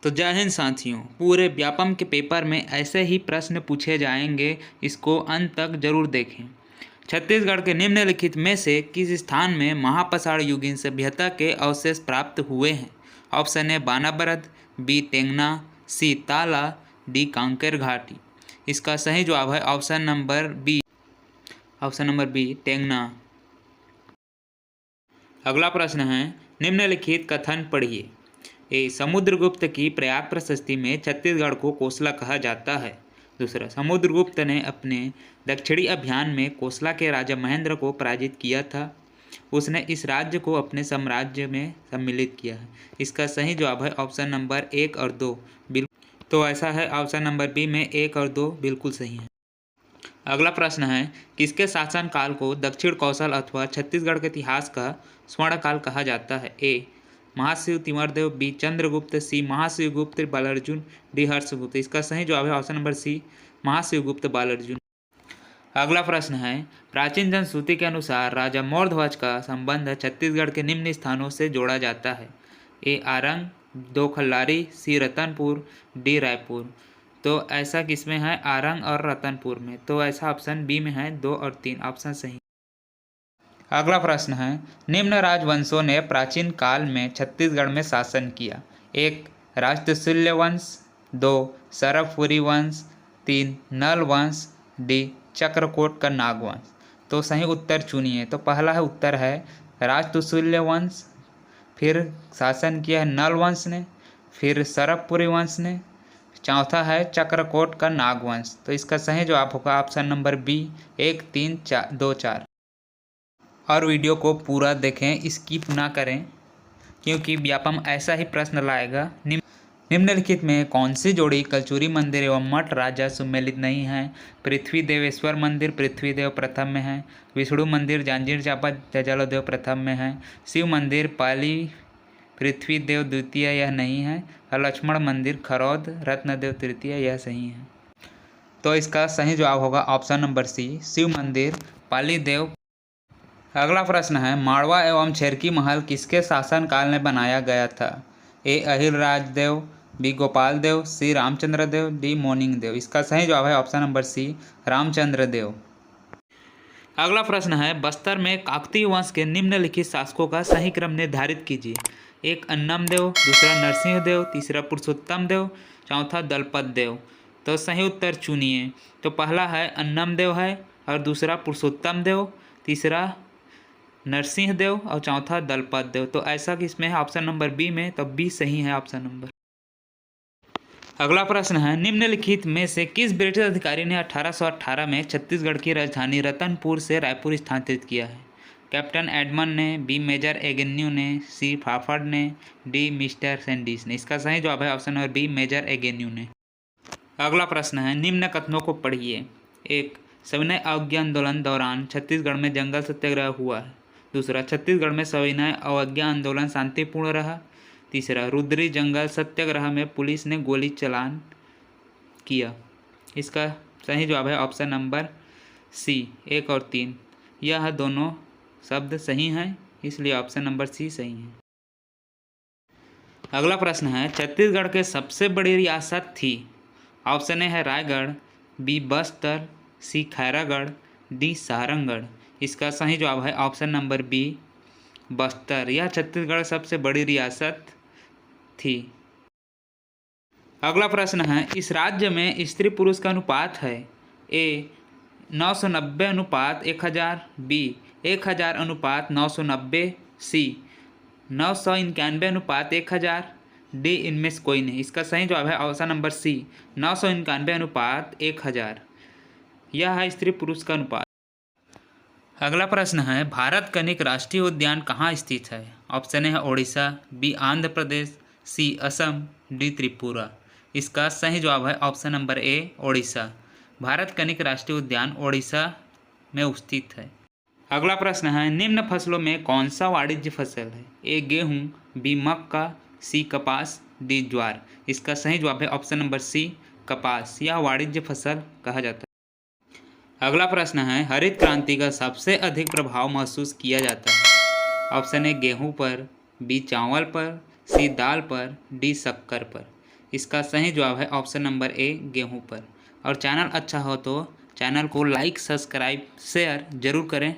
तो जय हिंद साथियों, पूरे व्यापम के पेपर में ऐसे ही प्रश्न पूछे जाएंगे, इसको अंत तक जरूर देखें। छत्तीसगढ़ के निम्नलिखित में से किस स्थान में महापसाड़ युगीन सभ्यता के अवशेष प्राप्त हुए हैं? ऑप्शन ए बानाबरद, बी तेंगना, सी ताला, डी कांकेर घाटी। इसका सही जवाब है ऑप्शन नंबर बी तेंगना। अगला प्रश्न है, निम्नलिखित कथन पढ़िए। ए समुद्रगुप्त की प्रयाग प्रशस्ति में छत्तीसगढ़ को कोसला कहा जाता है। दूसरा, समुद्रगुप्त ने अपने दक्षिणी अभियान में कोसला के राजा महेंद्र को पराजित किया था। उसने इस राज्य को अपने साम्राज्य में सम्मिलित किया है। इसका सही जवाब है ऑप्शन नंबर 1 और 2। तो ऐसा है, ऑप्शन नंबर बी में 1 और 2 बिल्कुल सही है। अगला प्रश्न है, किसके शासनकाल को दक्षिण कौशल अथवा छत्तीसगढ़ के इतिहास का स्वर्णकाल कहा जाता है? A Mahashiv Timardev, B Chandragupta, C Mahashivgupta Balarjun, D Harshgupta. इसका सही जवाब है option number C Mahashivgupta Balarjun. अगला प्रश्न है, प्राचीन जनश्रुति के अनुसार राजा मौर्यध्वज का संबंध छत्तीसगढ़ के निम्न स्थानों से जोड़ा जाता है। ए आरंग, दो खल्लारी, सी रतनपुर, डी रायपुर। तो ऐसा किसमें है? आरंग और रतनपुर में। तो ऐसा ऑप्शन बी में है, 2 और 3 ऑप्शन सही। अगला प्रश्न है, निम्न राजवंशों ने प्राचीन काल में छत्तीसगढ़ में शासन किया। 1 राजतुल्य वंश, 2 सरफपुरी वंश, 3 नल वंश, डी चक्रकोट का नागवंश। तो सही उत्तर चुनिए। तो पहला है उत्तर है राजतुल्य वंश, फिर शासन किया है नल वंश ने, फिर सरफपुरी वंश ने, चौथा है चक्रकोट का नागवंश। तो इसका सही जवाब होगा ऑप्शन नंबर बी 1, 3, 2, 4। और वीडियो को पूरा देखें, स्किप ना करें, क्योंकि व्यापम ऐसा ही प्रश्न लाएगा। निम्नलिखित में कौन सी जोड़ी कलचुरी मंदिर एवं मठ राजा सुमेलित नहीं है? पृथ्वी देवेश्वर मंदिर पृथ्वीदेव प्रथम में है, विष्णु मंदिर जांजगीर चांपा जजालोदेव प्रथम में है, शिव मंदिर पाली पृथ्वीदेव द्वितीय यह नहीं है, और लक्ष्मण मंदिर खरौद रत्नदेव तृतीय यह सही है। तो इसका सही जवाब होगा ऑप्शन नंबर सी शिव मंदिर पाली देव। अगला प्रश्न है, माड़वा एवं छेरकी महल किसके शासनकाल में बनाया गया था? ए अहिरराज देव, बी गोपाल देव, सी रामचंद्र देव, डी मोनिंग देव। इसका सही जवाब है ऑप्शन नंबर सी रामचंद्र देव। अगला प्रश्न है, बस्तर में काकतीय वंश के निम्नलिखित शासकों का सही क्रम निर्धारित कीजिए। 1 अन्नम देव, दूसरा नरसिंह देव, तीसरा पुरुषोत्तम देव, चौथा दलपत देव। तो सही उत्तर चुनिए। तो पहला है अन्नम देव है, और दूसरा पुरुषोत्तम देव, तीसरा नरसिंह देव और चौथा दलपत देव। तो ऐसा कि इसमें है ऑप्शन नंबर बी में, तो बी सही है ऑप्शन नंबर। अगला प्रश्न है, निम्नलिखित में से किस ब्रिटिश अधिकारी ने 1818 में छत्तीसगढ़ की राजधानी रतनपुर से रायपुर स्थानांतरित किया है? कैप्टन एडमंड ने, बी मेजर एगेन्यू ने, सी फाफर्ड ने, डी मिस्टर सैंडिस ने। इसका सही जवाब है option number B major Agnew ने। अगला प्रश्न है, निम्न कथनों को पढ़िए। 1 सविनय अवज्ञा आंदोलन दौरान छत्तीसगढ़ में जंगल सत्याग्रह हुआ है। दूसरा, छत्तीसगढ़ में सविनय अवज्ञा आंदोलन शांतिपूर्ण रहा। तीसरा, रुद्री जंगल सत्याग्रह में पुलिस ने गोली चलान किया। इसका सही जवाब है ऑप्शन नंबर सी 1 और 3। यह दोनों शब्द सही हैं, इसलिए ऑप्शन नंबर सी सही है। अगला प्रश्न है, छत्तीसगढ़ के सबसे बड़ी रियासत थी। ऑप्शन ए है रायगढ़, बी बस्तर, सी खैरागढ़, डी सारंगढ़। इसका सही जवाब है ऑप्शन नंबर बी बस्तर। यह छत्तीसगढ़ सबसे बड़ी रियासत थी। अगला प्रश्न है, इस राज्य में स्त्री पुरुष का अनुपात है। ए 990 अनुपात 1000, बी 1000 अनुपात 990, सी 991 अनुपात 1000, डी इनमें से कोई नहीं। इसका सही जवाब है ऑप्शन नंबर सी 991 अनुपात 1000। यह है स्त्री पुरुष का अनुपात। अगला प्रश्न है, भारत कनिक राष्ट्रीय उद्यान कहाँ स्थित है? ऑप्शन ए है ओडिशा, बी आंध्र प्रदेश, सी असम, डी त्रिपुरा। इसका सही जवाब है option number A Odisha. Bharat कनिक राष्ट्रीय उद्यान ओडिशा में स्थित है। अगला प्रश्न है, निम्न फसलों में कौन सा वाणिज्य फसल है? ए गेहूँ, बी मक्का, सी कपास, डी ज्वार। इसका सही जवाब है ऑप्शन नंबर सी कपास। यह वाणिज्य फसल कहा जाता है। अगला प्रश्न है, हरित क्रांति का सबसे अधिक प्रभाव महसूस किया जाता है। ऑप्शन ए गेहूं पर, बी चावल पर, सी दाल पर, डी शक्कर पर। इसका सही जवाब है ऑप्शन नंबर ए, गेहूं पर। और चैनल अच्छा हो तो चैनल को लाइक, सब्सक्राइब, शेयर जरूर करें।